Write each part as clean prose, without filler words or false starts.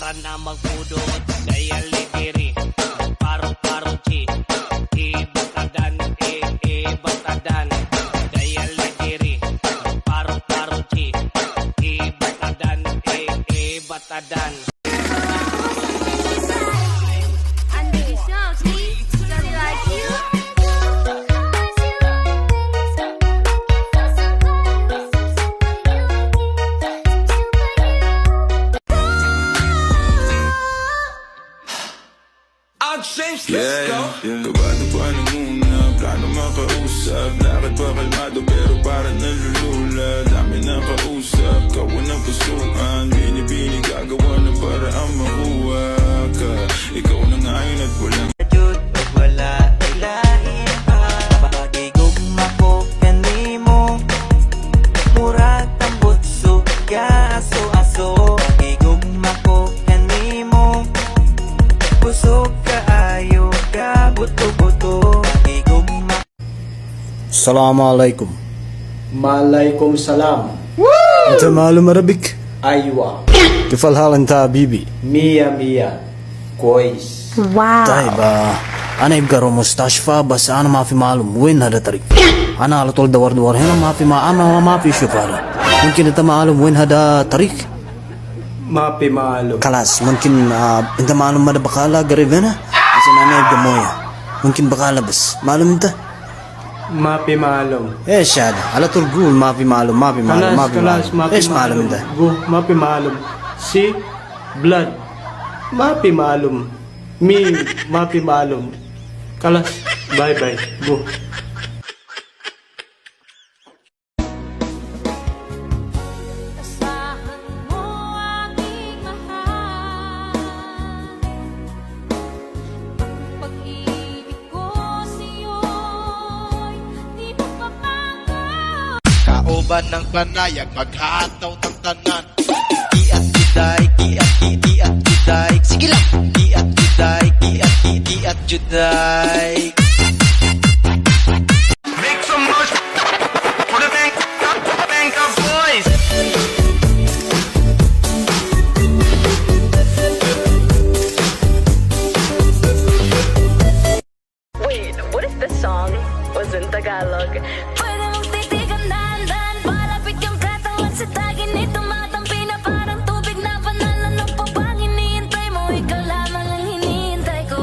para na magbudot dayal lidiri paro-paro chi ibatadan ibatadan dayal lidiri paro-paro chi ibatadan ibatadan. Kabado pa ng una, plano makausap. Lakad pa kalmado pero parang nalulula. Dami na kausap, kawan ng pusuan. Binibini gagawa ng paraan makuha ka. Ikaw na ngayon at walang Jud, pag wala ilahin pa. Pagigugma ko kanimo murag tambot suga aso-aso. Pagigugma ko kanimo busog kaayo ka buto-buto. Pagigugma. Assalamualaikum. Malaikum salam. أنت معلم عربيك؟ أيوة. كيف الحال أنت حبيبي؟ مية مية كويس. طيب أنا يبقى رو مستشفى بس أنا ما في معلوم وين هذا الطريق. أنا على طول دور هنا ما في شفارة. ممكن أنت معلوم وين هذا الطريق؟ ما في معلوم. خلاص ممكن أنت معلوم ماذا بقالة قريب هنا؟ عشان أنا يبقى موية. ممكن بقالة بس معلوم أنت؟ ما في معلوم. إيش هذا؟ على طول قول ما في معلوم ما في معلوم ما في خلاص معلوم. ما في إيش معلوم ده؟ Go ما في معلوم. See blood ما في معلوم. Me ما في معلوم. خلاص باي باي go. Kauban ng panayag, maghataw ng tanan. Kiat juday, kiat juday. Sige lang. Kiat juday, kiat juday. Make some noise for the Benga boys. Wait, what if the song was in Tagalog? Pwede mong titigan dahan-dahan, palapit yung katawan sa tagin ni tumatampi na parang tubig na panalan. Ano pa bang hinihintay mo? Ikaw lamang ang hinihintay ko.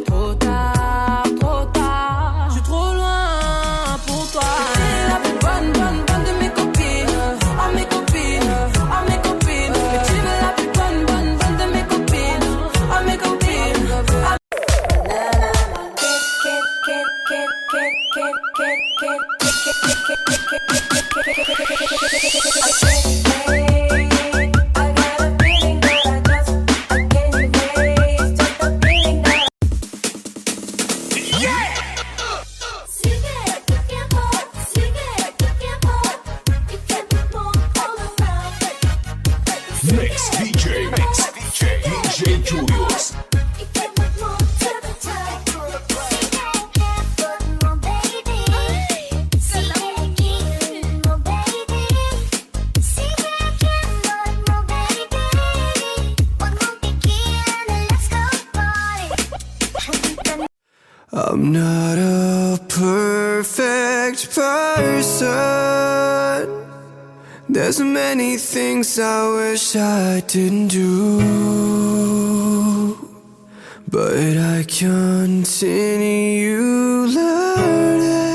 Trop tard, je suis trop loin pour toi. La plus bonne de mes copines, à mes copines, à mes copines. Mais tu es la plus bonne de mes copines, à mes copines. Mix DJ Julius. I'm not a perfect person. There's many things I wish I didn't do, but I continue learning.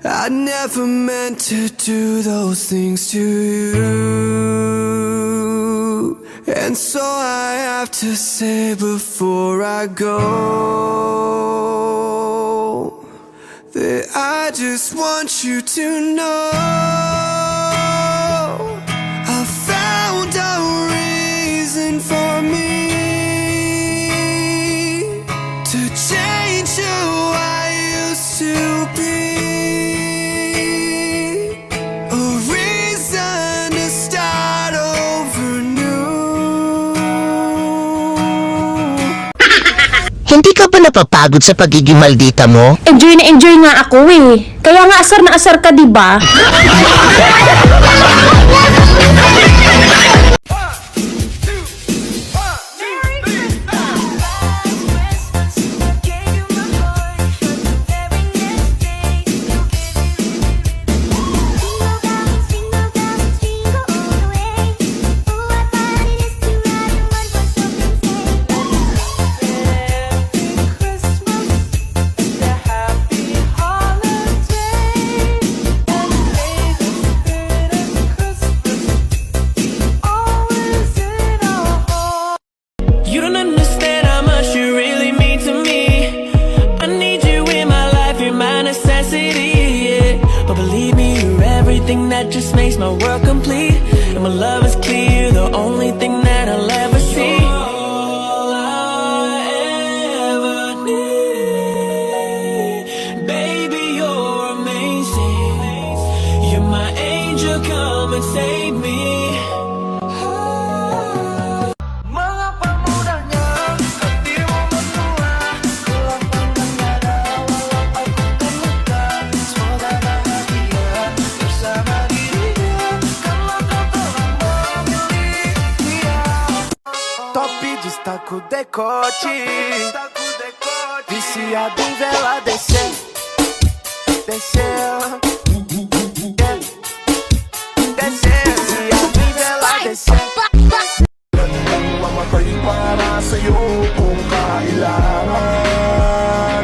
I never meant to do those things to you, and so I have to say before I go that I just want you to know I found a reason for me to change who I used to be, a reason to start over new. Hindi ka ba napapagod sa pagiging maldita mo? Enjoy na enjoy nga ako eh. Kaya nga asar na asar ka, diba? thing that just makes my world complete. And my love is clear, the only thing that I'll ever see. All I ever need. Baby, you're amazing. You're my angel, come and save me. Mga pamuda niya, di mo makuha. Kulang pang nangyara, walang pagkakamutan. Soda na hadiah, bersama dirinya. Kalau kau telah memilih dia. Top destaco decote, viciado em vela descer, descer. Descer, viciado em vela descer. Mamatay para sa'yo kung kailangan.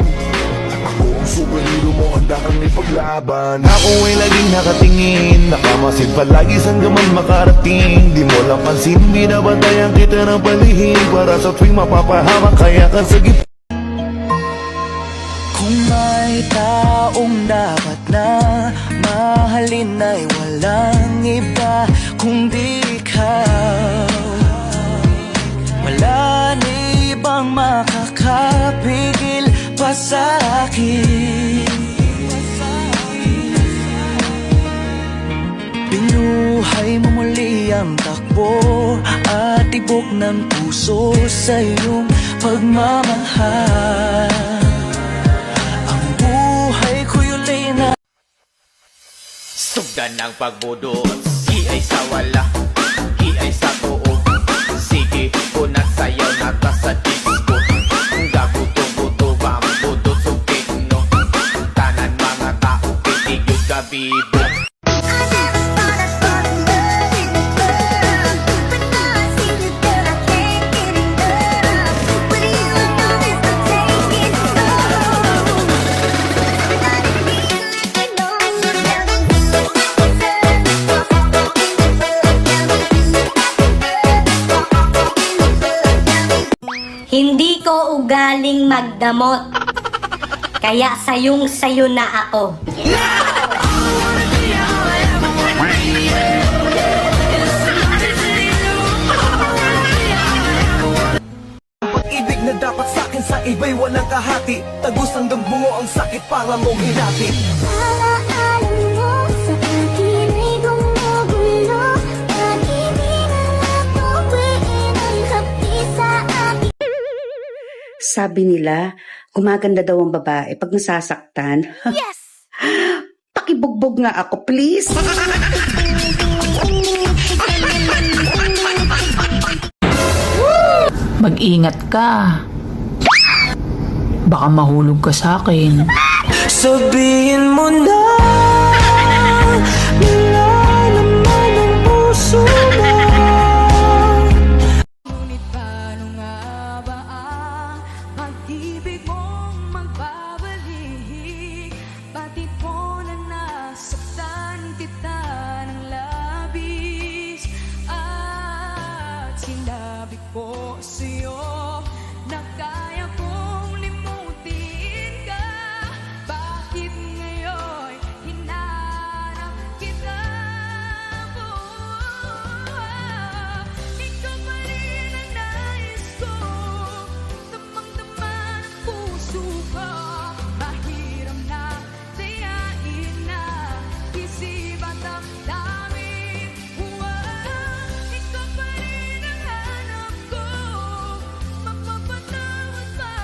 Ako ang superhero mo, handa kang ipaglaban. Ako ay laging nakatingin, nakamasid palagi saan ka man makarating. Di mo lang pansin, binabantayan kita ng palihim. Para sa tuwing mapapahamak, kaya ka sa gitna. Kung may taong dapat na mahalin ay walang iba kundi ikaw. Wala na ibang makakapigil pa sa akin. Binuhay mo muli ang takbo at tibok ng puso sa iyong pagmamahal. Sugdan ng pagbudot, di ay sa wala, di ay sa tuog. Sige, kunat sayaw na ta sa disco. Gabuto-buto, bambuto, sugino. Tanan mga tao, pitigod ka bibo. Hindi ko ugaling magdamot. Kaya sayong-sayo na ako. Pag-ibig na dapat sa'kin sa iba'y walang kahati. Tagos hanggang bungo ang sakit para mong hinati. Alaala mo sa akin ay gumugulo. Pag-ibig na tuwiin ang hapdi sa akin. Sabi nila, gumaganda daw ang babae pag nasasaktan. Yes! Pakibugbog nga ako, please. Mag-ingat ka. Baka mahulog ka sa akin. Sabihin mo na, nilalaman ang puso mo. Ngunit paano nga ba ang pag-ibig mong magbabalik? Pati po na nasaktan kita ng labis. At sinabi ko sa'yo na kaya kong limutin ka. Bakit ngayon hinarap kita? Ikaw pa rin ang nais ko. Damang-dama ng puso ko. Mahiram na dayain na isip at damdamin. Ikaw pa rin ang hanap ko. Mapapatawad ba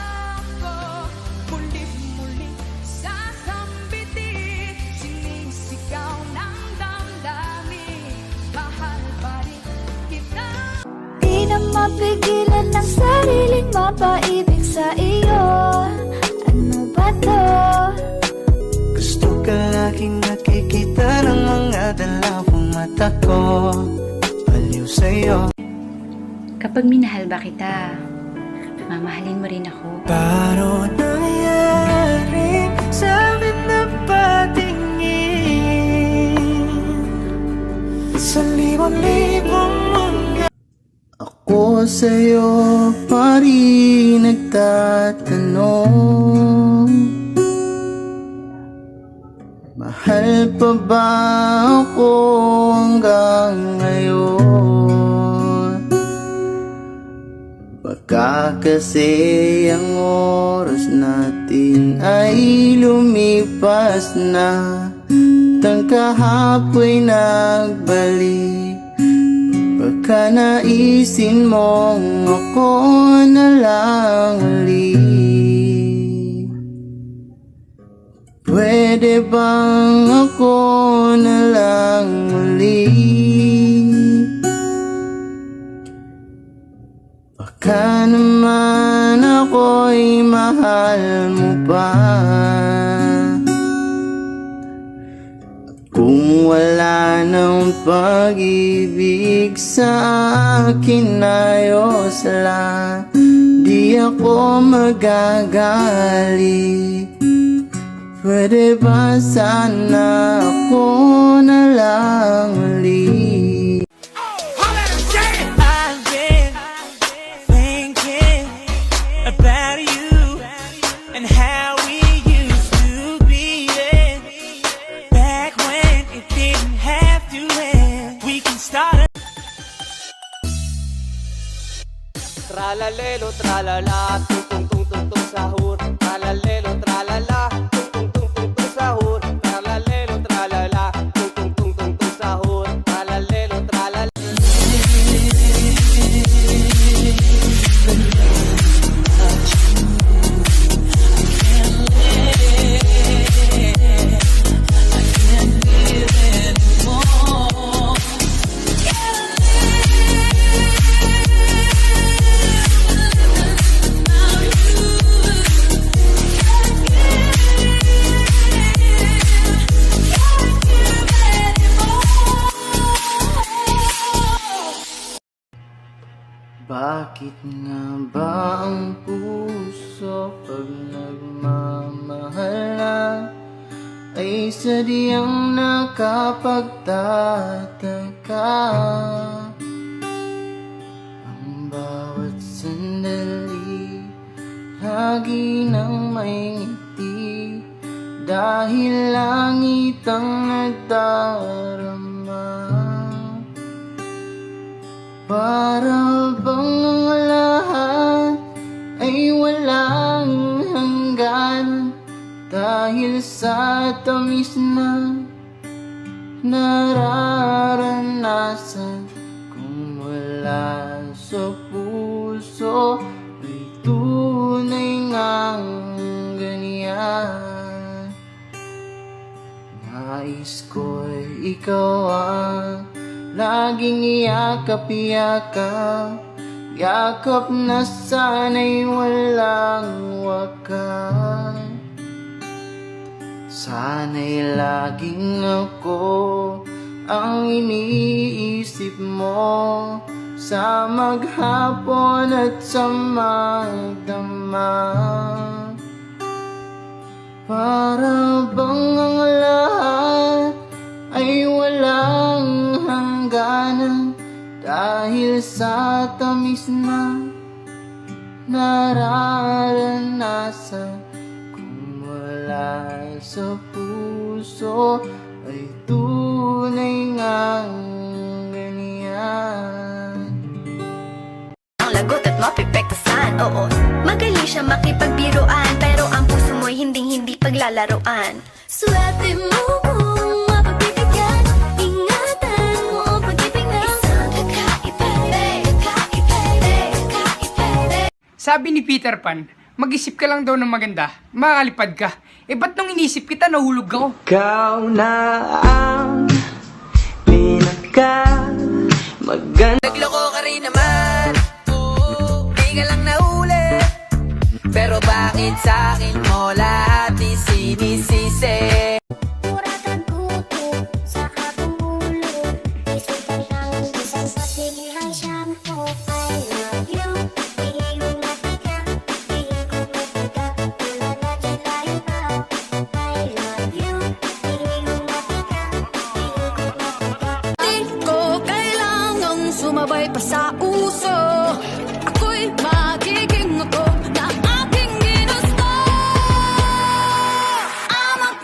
ako? Muli-muli sasambitin, sinisigaw ng damdamin. Mahal pa rin kita. Di na mapigilan ng sariling mapaibig sa iyo. Ano ba to? Gusto ka laging nakikita ng mga dalawang mata ko. Baliw sa'yo. Kapag minahal ba kita, mamahalin mo rin ako. Paano nangyari sa'kin na patingin sa libang-libang mga. Ako sa'yo pa rin nagtatanong, Mahal pa ba ako hanggang ngayon? Baka kasi ang oras natin ay lumipas na, at ang kahapoy nagbalik. Baka naisin mong ako na lang ulit. Pwede bang ako na lang ulit? Baka naman ako'y mahal mo pa. Kung wala nang pag-ibig sa akin, ayos lang, di ako magagalit. Pwede ba sana ako na lang ulit? I've been thinking about you and how we used to be then. Back when it didn't have to end. We can start. Tralalelo, tralala, tung tung tung tung sahur. Tralalelo, tralala, tung tung tung tung sahur. Tralalelo, tralala, tung tung tung tung sahur. Tralalelo, tralala. Bakit nga ba ang puso pag nagmamahal na ay sadyang nakapagtataka? Ang bawat sandali lagi nang may ngiti, dahil langit ang nagdarama. Para bang ang lahat ay walang hanggan, dahil sa tamis na nararanasan. Kung wala sa puso ay tunay ngang ganyan. Nais ko'y ikaw ang laging iyakap-iyakap, yakap na sana'y walang wakas. Sana'y laging ako ang iniisip mo, sa maghapon at sa magdamag. Para bang ang lahat ay walang hangganan, dahil sa tamis na nararanasan. Kung wala sa puso ay tunay ngang ganyan. Ang lagot at mapipektasan, oo. Magaling siya makipagbiruan, pero ang puso mo'y hinding-hindi paglalaroan. Swerte mo kung mapagbibigyan, ingatan mo ang pag-ibig na isang kakaiba. Sabi ni Peter Pan, mag-isip ka lang daw ng maganda, makakalipad ka. Eh ba't nung inisip kita, nahulog ako? Ikaw na ang pinaka maganda. Nagloko ka rin naman, di ka lang nahuli. Pero bakit sa'kin mo lahat isinisisi? Sumabay pa sa uso, ako'y magiging ako na aking ginusto. I'm a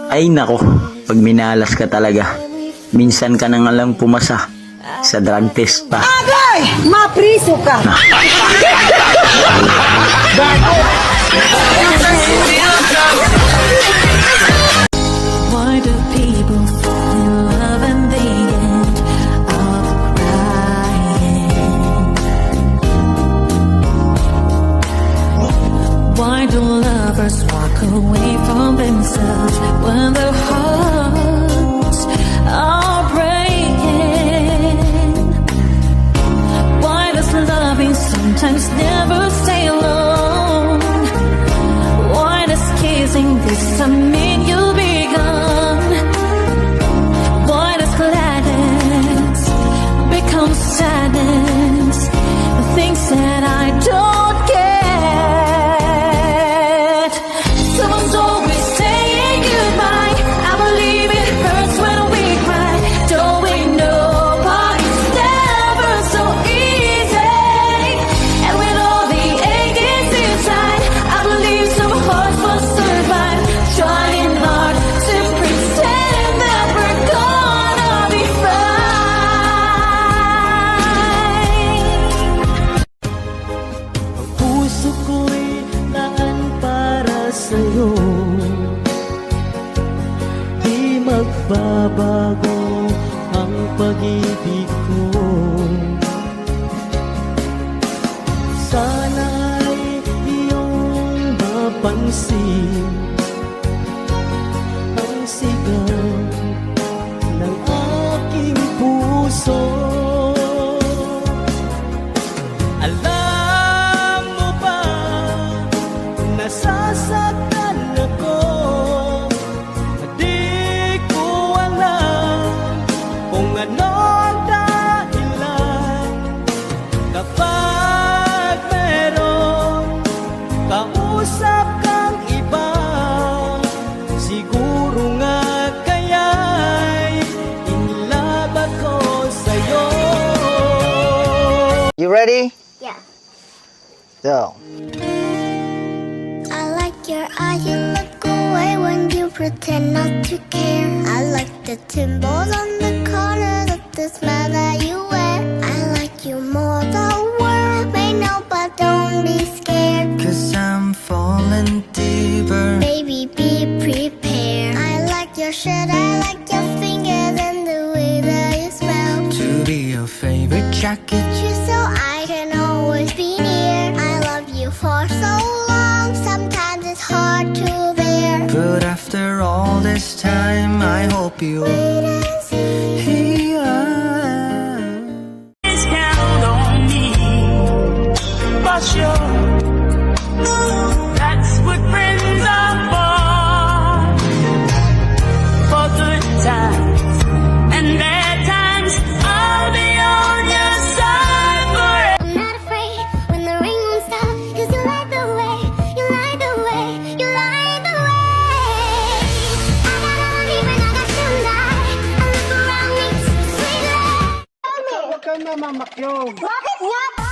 Ay nako, pag minalas ka talaga, minsan ka nang alang pumasa sa drug test pa. Agay! Mapriso ka! Why do people fall in love and they end up crying? Why do lovers walk away from themselves when their hearts are breaking? Why does loving sometimes never stay alone? Why does kissing this make you be gone? Why does gladness become sadness? The things that I don't get. Someone's always saying goodbye. I believe it hurts when we cry. Don't we know but it's never so easy? And with all the aches inside, I believe some hearts will survive. Trying hard to pretend that we're gonna be fine. Puso ko'y naan para sa'yo. Di magbabago ang pag-ibig ko. Sana'y iyong mapansin ang sigaw ng aking puso. Alam mo ba, nasasaktan ako. Di ko alam kung ano ang dahilan. Kapag meron kausap kang iba, siguro nga kaya'y inilab ako sa'yo. You ready? Yeah. Go. I like your eyes, you look away when you pretend not to care. I like the symbols on the corners of the smile that you wear. I like you more, the world may know, but don't be scared. 'Cause I'm falling deeper. Baby, be prepared. I like your shirt, I like your fingers and the way that you smell. To be your favorite jacket. You so I can always be near. I love you for so long, sometimes it's hard to bear. But after all this time, I hope you Wait and see. hear. Count on me, for sure. That's what friends are for good times and bad times. I'll be on your side forever. I'm not afraid when the rain won't stop, 'cause you light the way, you light the way, you light the way. I got all even, I got Hyundai. I look around me, sweet love. Huwag ka na mamakyong. Bakit nga ba?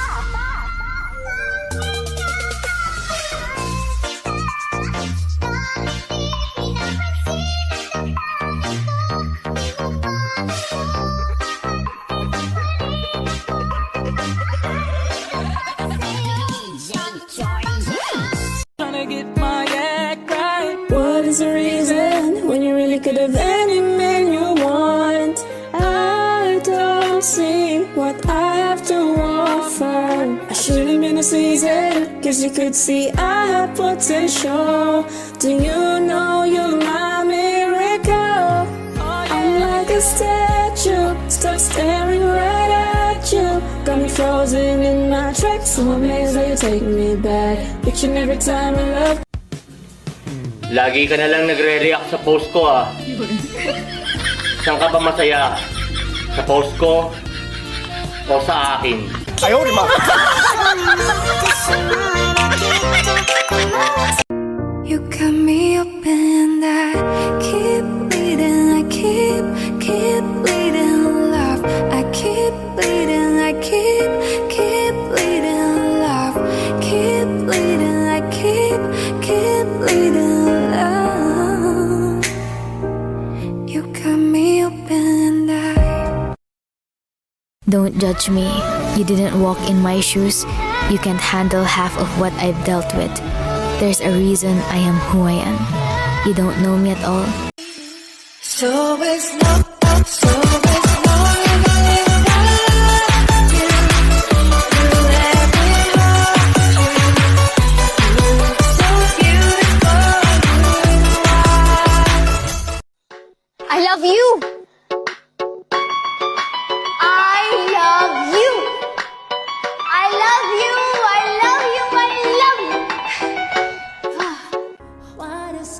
Tryna get my act right. What is the reason when you really could have any man you want? I don't see what I have to offer. I should've been a season, 'cause you could see I have potential. Do you know you're my miracle? I'm like a statue, stuck staring right at you. Got me frozen in my tracks, so amazed that you take me back. Picture every time I love. Lagi ka na lang nagre-react sa post ko ah. Saan ka ba masaya? Sa post ko o sa akin? Ayaw rin ma. You got me up and I keep bleeding, I keep bleeding love. I keep bleeding, I keep bleeding love. Keep bleeding, I keep bleeding love. Don't judge me. You didn't walk in my shoes. You can't handle half of what I've dealt with. There's a reason I am who I am. You don't know me at all. So it's not, so it's not I love you. I love you. I love you. I love you. I love you.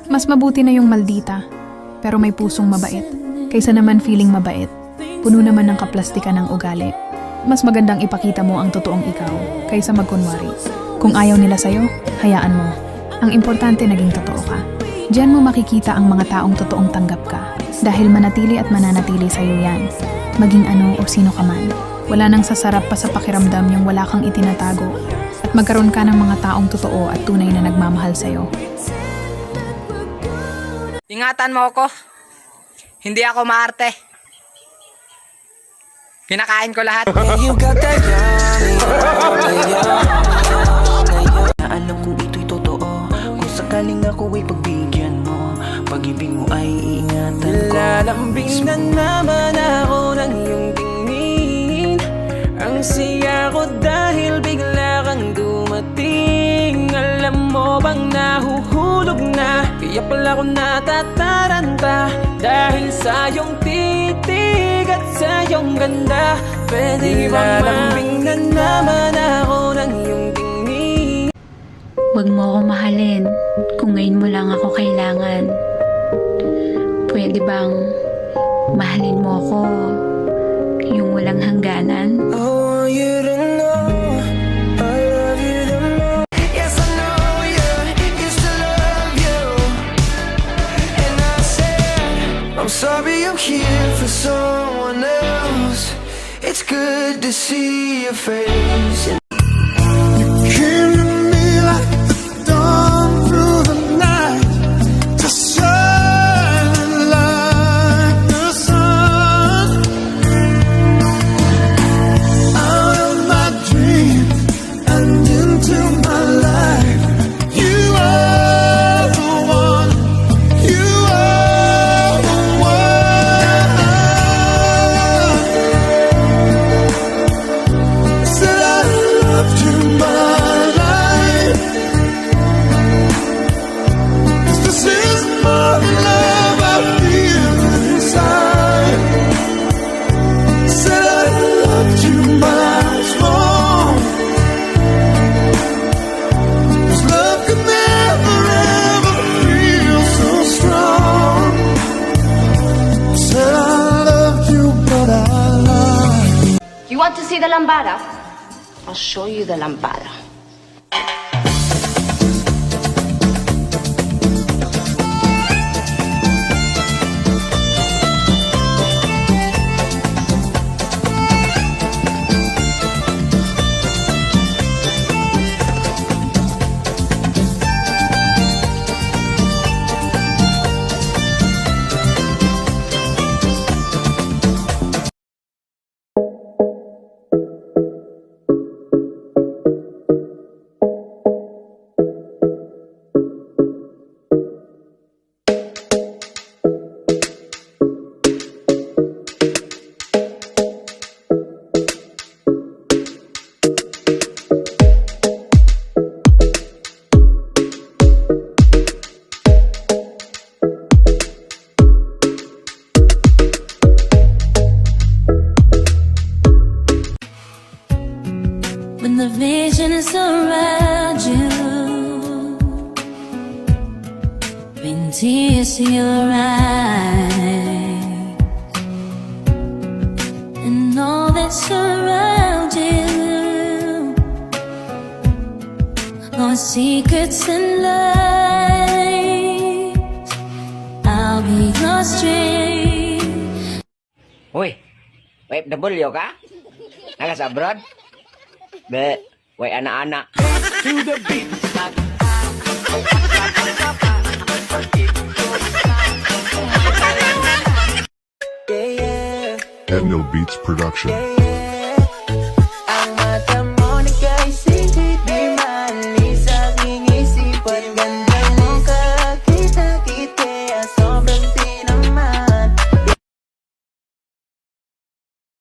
Mas mabuti na yung maldita, pero may pusong mabait, kaysa naman feeling mabait, puno naman ng kaplastikan ng ugali. Mas magandang ipakita mo ang totoong ikaw, kaysa magkunwari. Kung ayaw nila sa'yo, hayaan mo. Ang importante naging totoo ka. Diyan mo makikita ang mga taong totoong tanggap ka, dahil manatili at mananatili sa'yo yan. Maging ano o sino ka man. Wala nang sasarap pa sa pakiramdam yung wala kang itinatago, at magkaroon ka ng mga taong totoo at tunay na nagmamahal sa'yo. Ingatan mo ako. Hindi ako maarte. Kinakain ko lahat. Alam kong ito'y totoo. Kung sakaling ako ay pagbigyan mo, pag-ibig mo ay iingatan ko. Lalambing na naman ako ng iyong tingin. Ang siya ko dahil bigla kang dumating. Alam mo bang nahuhulog na, kaya pala ko natataranta, dahil sa iyong titig at sa iyong ganda. Pwede bang lalambing na naman ako ng iyong tingin. Huwag mo ako mahalin kung ngayon mo lang ako kailangan. Pwede bang mahalin mo ako yung walang hangganan? I want you to know I love you the most. Yes, I know you used to love you, and I said I'm sorry I'm here for someone else. It's good to see your face. Came to me like the dawn through the night, to shine like the sun. Out of my dream and into my life, you are the one, you are the one. Said I loved you my life, 'cause this is more love I feel inside. Said I loved you much more, 'cause love could never ever feel so strong. Said I loved you, but I lied. You want to see the lambada? I'll show you the lambada. when the vision is around you, bring tears to your eyes, and all that surrounds you, all secrets and lies. I'll be your strength. Uy, OFW ka? Naga sa abroad? Be, way anak-anak. To the beat. Ethno Beats Production.